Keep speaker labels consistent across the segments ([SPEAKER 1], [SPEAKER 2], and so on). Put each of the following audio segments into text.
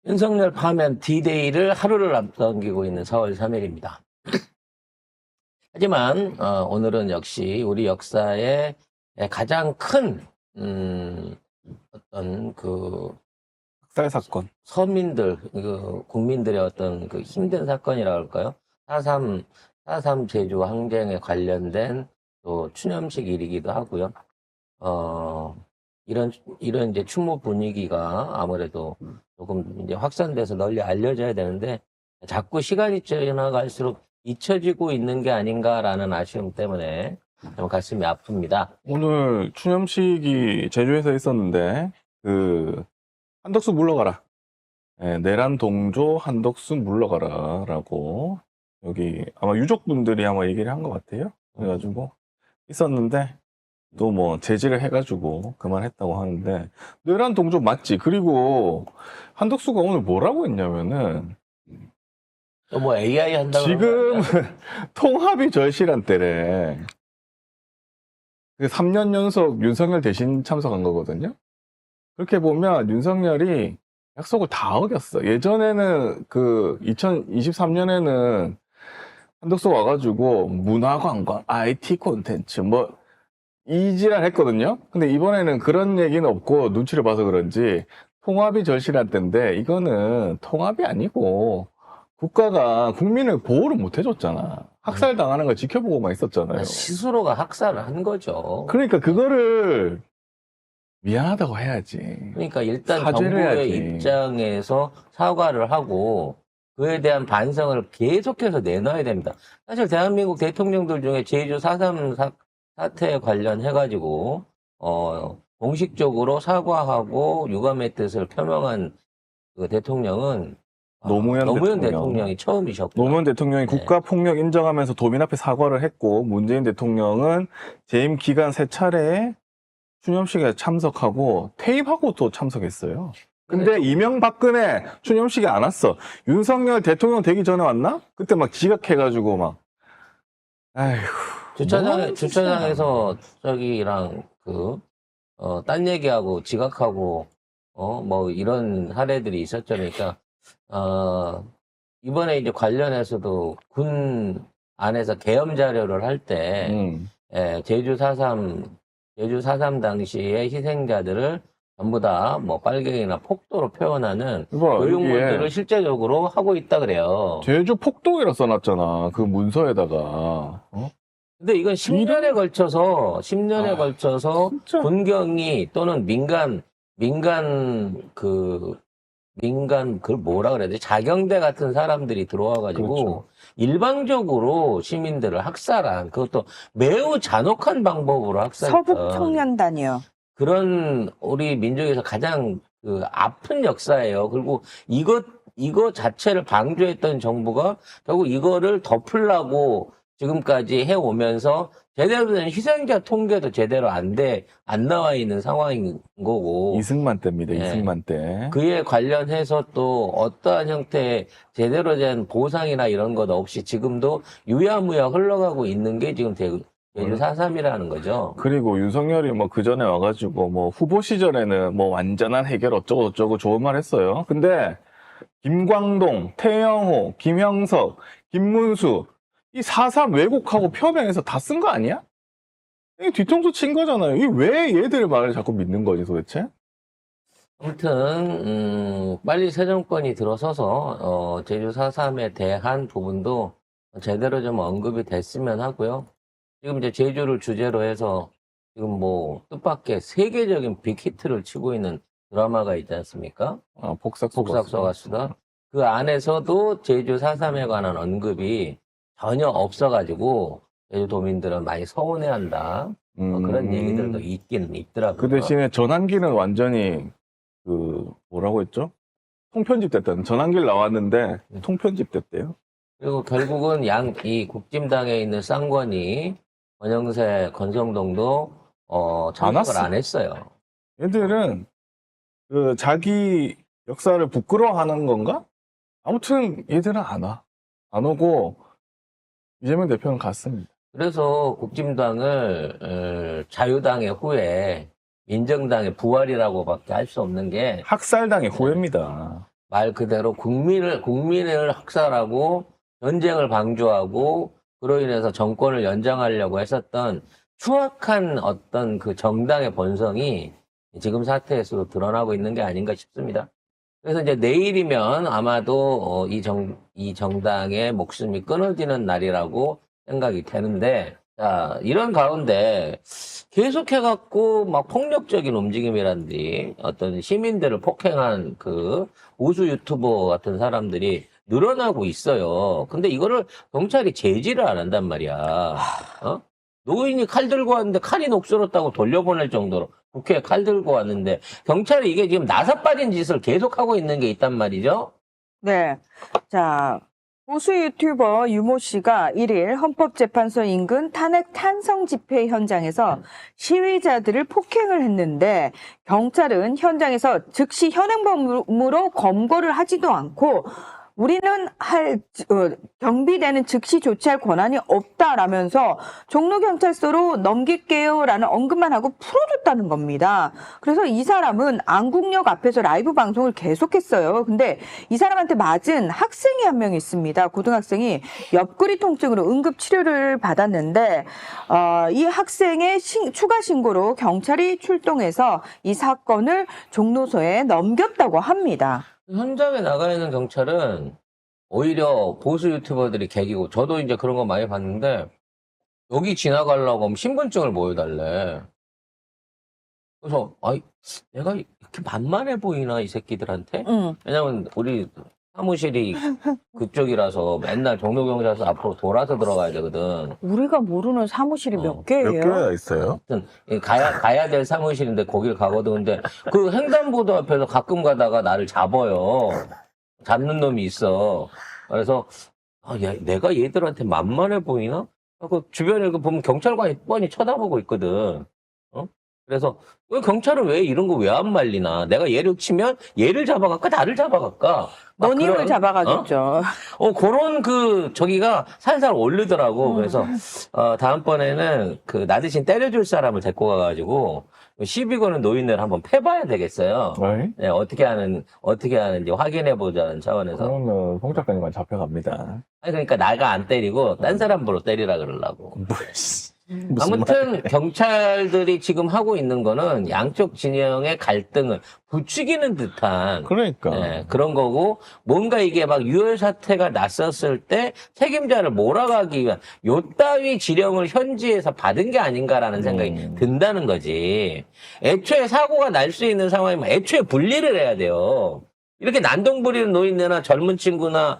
[SPEAKER 1] 윤석열 파면 D-Day를 하루를 앞당기고 있는 4월 3일입니다. 하지만 오늘은 역시 우리 역사의 가장 큰 어떤 그
[SPEAKER 2] 학살 사건.
[SPEAKER 1] 서민들, 국민들의 어떤 그 힘든 사건이라고 할까요? 4.3 제주 항쟁에 관련된 또 추념식일이기도 하고요. 이런 이제 추모 분위기가 아무래도 조금 이제 확산돼서 널리 알려져야 되는데 자꾸 시간이 지나갈수록 잊혀지고 있는 게 아닌가라는 아쉬움 때문에 좀 가슴이 아픕니다.
[SPEAKER 2] 오늘 추념식이 제주에서 있었는데, 한덕수 물러가라. 내란 동조 한덕수 물러가라. 라고, 여기 아마 유족분들이 아마 얘기를 한 것 같아요. 그래가지고, 있었는데, 또 뭐, 제지를 해가지고 그만했다고 하는데, 내란 동조 맞지? 그리고, 한덕수가 오늘 뭐라고 했냐면은,
[SPEAKER 1] 또 뭐 AI 한다고
[SPEAKER 2] 지금 통합이 절실한 때래. 3년 연속 윤석열 대신 참석한 거거든요. 그렇게 보면 윤석열이 약속을 다 어겼어. 예전에는 2023년에는 한덕수 와가지고 문화관광, IT 콘텐츠 뭐 이지랄 했거든요. 근데 이번에는 그런 얘기는 없고 눈치를 봐서 그런지 통합이 절실한 때인데 이거는 통합이 아니고 국가가 국민을 보호를 못 해줬잖아. 학살 당하는 걸 지켜보고만 있었잖아요.
[SPEAKER 1] 스스로가 학살을 한 거죠.
[SPEAKER 2] 그러니까 그거를 미안하다고 해야지.
[SPEAKER 1] 그러니까 일단
[SPEAKER 2] 사죄를
[SPEAKER 1] 정부의
[SPEAKER 2] 해야지.
[SPEAKER 1] 입장에서 사과를 하고 그에 대한 반성을 계속해서 내놔야 됩니다. 사실 대한민국 대통령들 중에 제주 4.3 사태에 관련해가지고 공식적으로 사과하고 유감의 뜻을 표명한 그 대통령은
[SPEAKER 2] 노무현
[SPEAKER 1] 대통령이 처음이셨고
[SPEAKER 2] 노무현 대통령이
[SPEAKER 1] 네.
[SPEAKER 2] 국가폭력 인정하면서 도민 앞에 사과를 했고 문재인 대통령은 재임 기간 3차례에 추념식에 참석하고 퇴임하고 또 참석했어요. 근데 이명박근혜 추념식에 안 왔어. 윤석열 대통령 되기 전에 왔나? 그때 막 지각해가지고 막 아이고
[SPEAKER 1] 주차장에서 저기랑 딴 얘기하고 지각하고 뭐 이런 사례들이 있었죠. 그러니까 이번에 이제 관련해서도 군 안에서 계엄 자료를 할 때 제주 4.3 당시의 희생자들을 전부 다 뭐 빨갱이나 폭도로 표현하는 교육문들을 실제적으로 하고 있다 그래요.
[SPEAKER 2] 제주 폭동이라 써놨잖아. 그 문서에다가.
[SPEAKER 1] 근데 이건 10년에 걸쳐서
[SPEAKER 2] 진짜.
[SPEAKER 1] 군경이 또는 그걸 뭐라 그래야 돼? 자경대 같은 사람들이 들어와가지고
[SPEAKER 2] 그렇죠.
[SPEAKER 1] 일방적으로 시민들을 학살한 그것도 매우 잔혹한 방법으로 학살했던
[SPEAKER 3] 서북청년단이요.
[SPEAKER 1] 그런 우리 민족에서 가장 아픈 역사예요. 그리고 이거 자체를 방조했던 정부가 결국 이거를 덮으려고 지금까지 해오면서 제대로 된 희생자 통계도 제대로 안 나와 있는 상황인 거고.
[SPEAKER 2] 이승만 때입니다. 이승만 때.
[SPEAKER 1] 그에 관련해서 또 어떠한 형태의 제대로 된 보상이나 이런 것 없이 지금도 유야무야 흘러가고 있는 게 지금 제주 4.3이라는 거죠.
[SPEAKER 2] 그리고 윤석열이 뭐 그 전에 와가지고 뭐 후보 시절에는 뭐 완전한 해결 어쩌고 좋은 말 했어요. 근데 김광동, 태영호, 김형석, 김문수 이 4.3 왜곡하고 표명해서 다 쓴 거 아니야? 이게 뒤통수 친 거잖아요. 이게 왜 얘들 말을 자꾸 믿는 거지 도대체?
[SPEAKER 1] 아무튼 빨리 새 정권이 들어서서 제주 4.3에 대한 부분도 제대로 좀 언급이 됐으면 하고요. 지금 이제 제주를 주제로 해서 지금 뭐 뜻밖의 세계적인 빅히트를 치고 있는 드라마가 있지 않습니까? 복싹소가 수다. 그 안에서도 제주 4.3에 관한 언급이 전혀 없어가지고 제주도민들은 많이 서운해한다. 그런 얘기들도 있긴 있더라고요.
[SPEAKER 2] 그 대신에 전환기는 완전히 뭐라고 했죠? 통편집됐다는. 전환기를 나왔는데 통편집됐대요.
[SPEAKER 1] 그리고 결국은 이 국진당에 있는 쌍권이 권영세, 권성동도 참석을 안 했어요.
[SPEAKER 2] 얘들은 자기 역사를 부끄러워하는 건가? 아무튼 얘들은 안 와. 안 오고 이재명 대표는 갔습니다.
[SPEAKER 1] 그래서 국진당을 자유당의 후에 민정당의 부활이라고밖에 할 수 없는 게
[SPEAKER 2] 학살당의 후예입니다.
[SPEAKER 1] 말 그대로 국민을 학살하고 전쟁을 방조하고 그로 인해서 정권을 연장하려고 했었던 추악한 어떤 그 정당의 본성이 지금 사태에서도 드러나고 있는 게 아닌가 싶습니다. 그래서 이제 내일이면 아마도 이 정당의 목숨이 끊어지는 날이라고 생각이 되는데, 자, 이런 가운데 계속해갖고 막 폭력적인 움직임이란지 어떤 시민들을 폭행한 그 우수 유튜버 같은 사람들이 늘어나고 있어요. 근데 이거를 경찰이 제지를 안 한단 말이야. 어? 노인이 칼 들고 왔는데 칼이 녹슬었다고 돌려보낼 정도로 국회에 칼 들고 왔는데 경찰이 이게 지금 나사 빠진 짓을 계속하고 있는 게 있단 말이죠.
[SPEAKER 3] 네. 자, 보수 유튜버 유모 씨가 1일 헌법재판소 인근 탄핵 찬성 집회 현장에서 시위자들을 폭행을 했는데 경찰은 현장에서 즉시 현행범으로 검거를 하지도 않고 우리는 경비대는 즉시 조치할 권한이 없다라면서 종로경찰서로 넘길게요라는 언급만 하고 풀어줬다는 겁니다. 그래서 이 사람은 안국역 앞에서 라이브 방송을 계속했어요. 근데 이 사람한테 맞은 학생이 한 명 있습니다. 고등학생이 옆구리 통증으로 응급치료를 받았는데 이 학생의 추가 신고로 경찰이 출동해서 이 사건을 종로소에 넘겼다고 합니다.
[SPEAKER 1] 현장에 나가 있는 경찰은 오히려 보수 유튜버들이 계기고, 저도 이제 그런 거 많이 봤는데, 여기 지나가려고 하면 신분증을 보여달래. 그래서, 내가 이렇게 만만해 보이나, 이 새끼들한테? 왜냐면 우리 사무실이 그쪽이라서 맨날 종로경찰서 앞으로 돌아서 들어가야 되거든.
[SPEAKER 3] 우리가 모르는 사무실이 몇
[SPEAKER 2] 몇
[SPEAKER 3] 개예요?
[SPEAKER 2] 개나 있어요?
[SPEAKER 1] 하여튼 가야 될 사무실인데 거길 가거든. 근데 그 횡단보도 앞에서 가끔 가다가 나를 잡아요. 잡는 놈이 있어. 그래서 내가 얘들한테 만만해 보이나? 하고 주변에 보면 경찰관이 뻔히 쳐다보고 있거든. 어? 그래서 경찰은 왜 이런 거 왜 안 말리나? 내가 얘를 치면 얘를 잡아갈까? 나를 잡아갈까? 막
[SPEAKER 3] 너님을
[SPEAKER 1] 그런,
[SPEAKER 3] 잡아가겠죠.
[SPEAKER 1] 그런 저기가 살살 오르더라고. 그래서, 다음번에는 나 대신 때려줄 사람을 데리고 가가지고, 시비 거는 노인을 한번 패봐야 되겠어요.
[SPEAKER 2] 네?
[SPEAKER 1] 네, 어떻게 하는지 확인해보자는 차원에서.
[SPEAKER 2] 그러면 홍 작가님만 잡혀갑니다.
[SPEAKER 1] 그러니까 나가 안 때리고, 딴 사람으로 때리라 그러려고.
[SPEAKER 2] 무슨
[SPEAKER 1] 아무튼 경찰들이 지금 하고 있는 거는 양쪽 진영의 갈등을 부추기는 듯한
[SPEAKER 2] 그러니까.
[SPEAKER 1] 네, 그런 거고, 뭔가 이게 막 유혈 사태가 났었을 때 책임자를 몰아가기 위한 요따위 지령을 현지에서 받은 게 아닌가라는 생각이 든다는 거지. 애초에 사고가 날 수 있는 상황이면 애초에 분리를 해야 돼요. 이렇게 난동 부리는 노인네나 젊은 친구나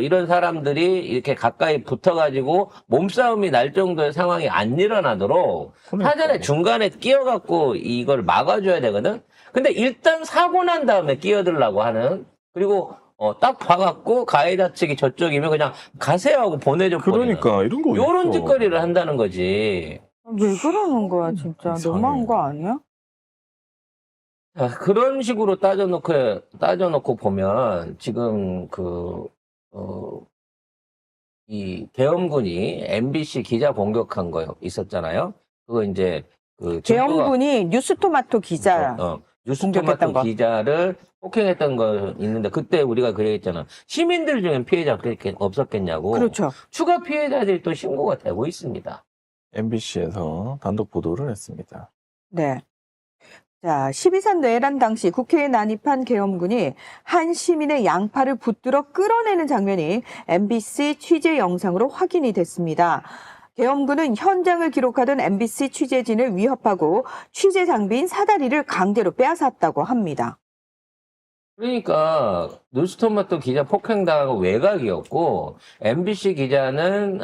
[SPEAKER 1] 이런 사람들이 이렇게 가까이 붙어가지고 몸싸움이 날 정도의 상황이 안 일어나도록
[SPEAKER 2] 그러니까.
[SPEAKER 1] 사전에 중간에 끼어갖고 이걸 막아줘야 되거든? 근데 일단 사고 난 다음에 끼어들라고 하는, 그리고 딱 봐갖고 가해자 측이 저쪽이면 그냥 가세요 하고 보내줘 버리는.
[SPEAKER 2] 그러니까 이런 거
[SPEAKER 1] 요런
[SPEAKER 2] 있어.
[SPEAKER 1] 짓거리를 한다는 거지.
[SPEAKER 3] 왜 그러는 거야, 진짜.
[SPEAKER 2] 이상해.
[SPEAKER 3] 너무한 거 아니야?
[SPEAKER 1] 자, 그런 식으로 따져놓고 보면 지금 이 계엄군이 MBC 기자 공격한 거 있었잖아요. 그거 이제
[SPEAKER 3] 계엄군이 뉴스토마토 기자
[SPEAKER 1] 뉴스토마토
[SPEAKER 3] 공격했던 거.
[SPEAKER 1] 기자를 폭행했던 거 있는데, 그때 우리가 그랬잖아. 시민들 중엔 피해자 그렇게 없었겠냐고.
[SPEAKER 3] 그렇죠.
[SPEAKER 1] 추가 피해자들이 또 신고가 되고 있습니다.
[SPEAKER 2] MBC에서 단독 보도를 했습니다.
[SPEAKER 3] 네. 자, 12.3 내란 당시 국회에 난입한 계엄군이 한 시민의 양팔을 붙들어 끌어내는 장면이 MBC 취재 영상으로 확인이 됐습니다. 계엄군은 현장을 기록하던 MBC 취재진을 위협하고 취재 장비인 사다리를 강제로 빼앗았다고 합니다.
[SPEAKER 1] 그러니까 뉴스토마토 기자 폭행당하고 외곽이었고, MBC 기자는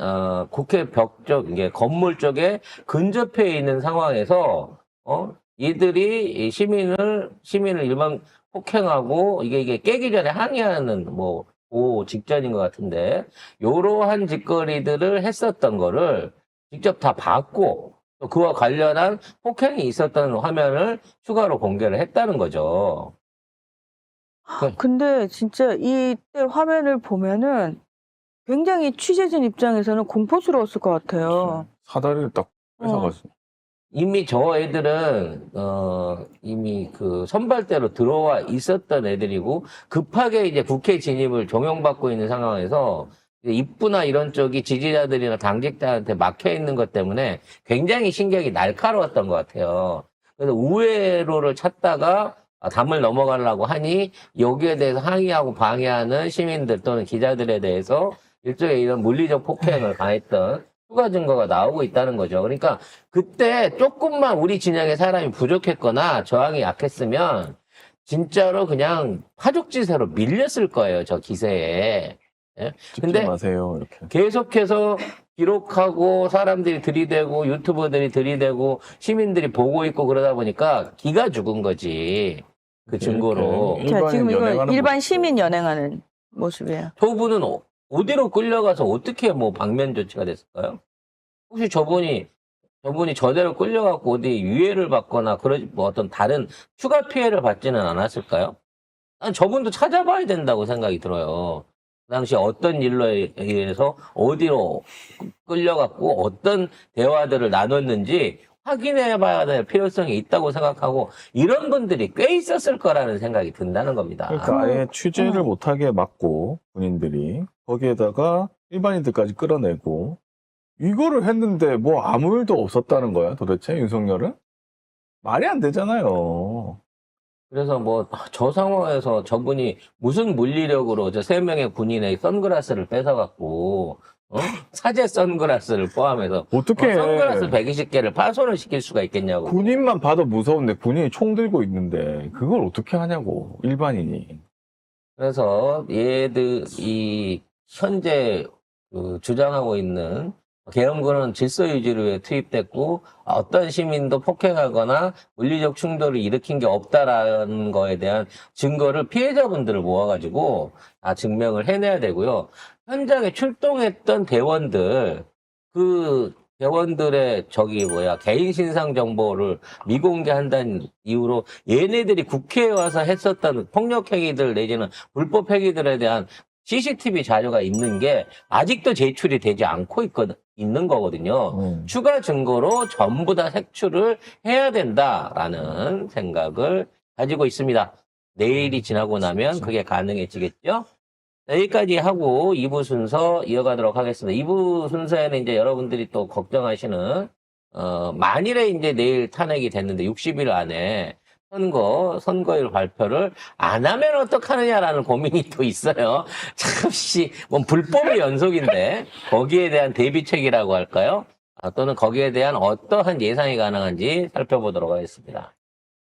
[SPEAKER 1] 국회 벽 쪽, 이게 건물 쪽에 근접해 있는 상황에서 이들이 이 시민을 일반 폭행하고 이게 깨기 전에 항의하는 그 직전인 것 같은데, 요러한 짓거리들을 했었던 거를 직접 다 봤고, 또 그와 관련한 폭행이 있었던 화면을 추가로 공개를 했다는 거죠.
[SPEAKER 3] 근데 진짜 이때 화면을 보면은 굉장히 취재진 입장에서는 공포스러웠을 것 같아요.
[SPEAKER 2] 사다리를 딱 뺏어가지고.
[SPEAKER 1] 이미 저 애들은 이미 그 선발대로 들어와 있었던 애들이고 급하게 이제 국회 진입을 종용받고 있는 상황에서 입구나 이런 쪽이 지지자들이나 당직자한테 막혀 있는 것 때문에 굉장히 신경이 날카로웠던 것 같아요. 그래서 우회로를 찾다가 담을 넘어가려고 하니 여기에 대해서 항의하고 방해하는 시민들 또는 기자들에 대해서 일종의 이런 물리적 폭행을 가했던 추가 증거가 나오고 있다는 거죠. 그러니까 그때 조금만 우리 진영에 사람이 부족했거나 저항이 약했으면 진짜로 그냥 파죽지세로 밀렸을 거예요. 저 기세에. 예?
[SPEAKER 2] 찍지
[SPEAKER 1] 근데
[SPEAKER 2] 마세요. 이렇게.
[SPEAKER 1] 계속해서 기록하고 사람들이 들이대고 유튜버들이 들이대고 시민들이 보고 있고 그러다 보니까 기가 죽은 거지. 그 증거로.
[SPEAKER 2] 이렇게
[SPEAKER 3] 자,
[SPEAKER 2] 일반인
[SPEAKER 3] 지금 이거
[SPEAKER 2] 연행하는
[SPEAKER 3] 일반
[SPEAKER 2] 모습.
[SPEAKER 3] 시민 연행하는 모습이에요.
[SPEAKER 1] 저분은 어디로 끌려가서 어떻게 뭐 방면 조치가 됐을까요? 혹시 저분이 저대로 끌려갖고 어디 유해를 받거나 그런 뭐 어떤 다른 추가 피해를 받지는 않았을까요? 난 저분도 찾아봐야 된다고 생각이 들어요. 그 당시 어떤 일로 의해서 어디로 끌려갔고 어떤 대화들을 나눴는지 확인해봐야 될 필요성이 있다고 생각하고 이런 분들이 꽤 있었을 거라는 생각이 든다는 겁니다.
[SPEAKER 2] 그러니까 아예 취재를 못하게 막고 본인들이 거기에다가 일반인들까지 끌어내고 이거를 했는데 뭐 아무 일도 없었다는 거야 도대체 윤석열은? 말이 안 되잖아요.
[SPEAKER 1] 그래서 뭐 저 상황에서 저분이 무슨 물리력으로 저 3명의 군인의 선글라스를 뺏어갖고 사제 선글라스를 포함해서
[SPEAKER 2] 어떻게
[SPEAKER 1] 선글라스 120개를 파손을 시킬 수가 있겠냐고.
[SPEAKER 2] 군인만 봐도 무서운데 군인이 총 들고 있는데 그걸 어떻게 하냐고 일반인이.
[SPEAKER 1] 그래서 얘들이 현재 그 주장하고 있는 계엄군은 질서 유지를 위해 투입됐고 어떤 시민도 폭행하거나 물리적 충돌을 일으킨 게 없다라는 거에 대한 증거를 피해자분들을 모아가지고 다 증명을 해내야 되고요. 현장에 출동했던 대원들 그 대원들의 개인 신상 정보를 미공개한다는 이유로 얘네들이 국회에 와서 했었던 폭력 행위들 내지는 불법 행위들에 대한 CCTV 자료가 있는 게 아직도 제출이 되지 않고 있는 거거든요. 추가 증거로 전부 다 색출을 해야 된다라는 생각을 가지고 있습니다. 내일이 지나고 나면 그게 가능해지겠죠? 여기까지 하고 2부 순서 이어가도록 하겠습니다. 2부 순서에는 이제 여러분들이 또 걱정하시는, 만일에 이제 내일 탄핵이 됐는데 60일 안에 선거일 발표를 안 하면 어떡하느냐라는 고민이 또 있어요. 잠시, 뭐 불법의 연속인데, 거기에 대한 대비책이라고 할까요? 또는 거기에 대한 어떠한 예상이 가능한지 살펴보도록 하겠습니다.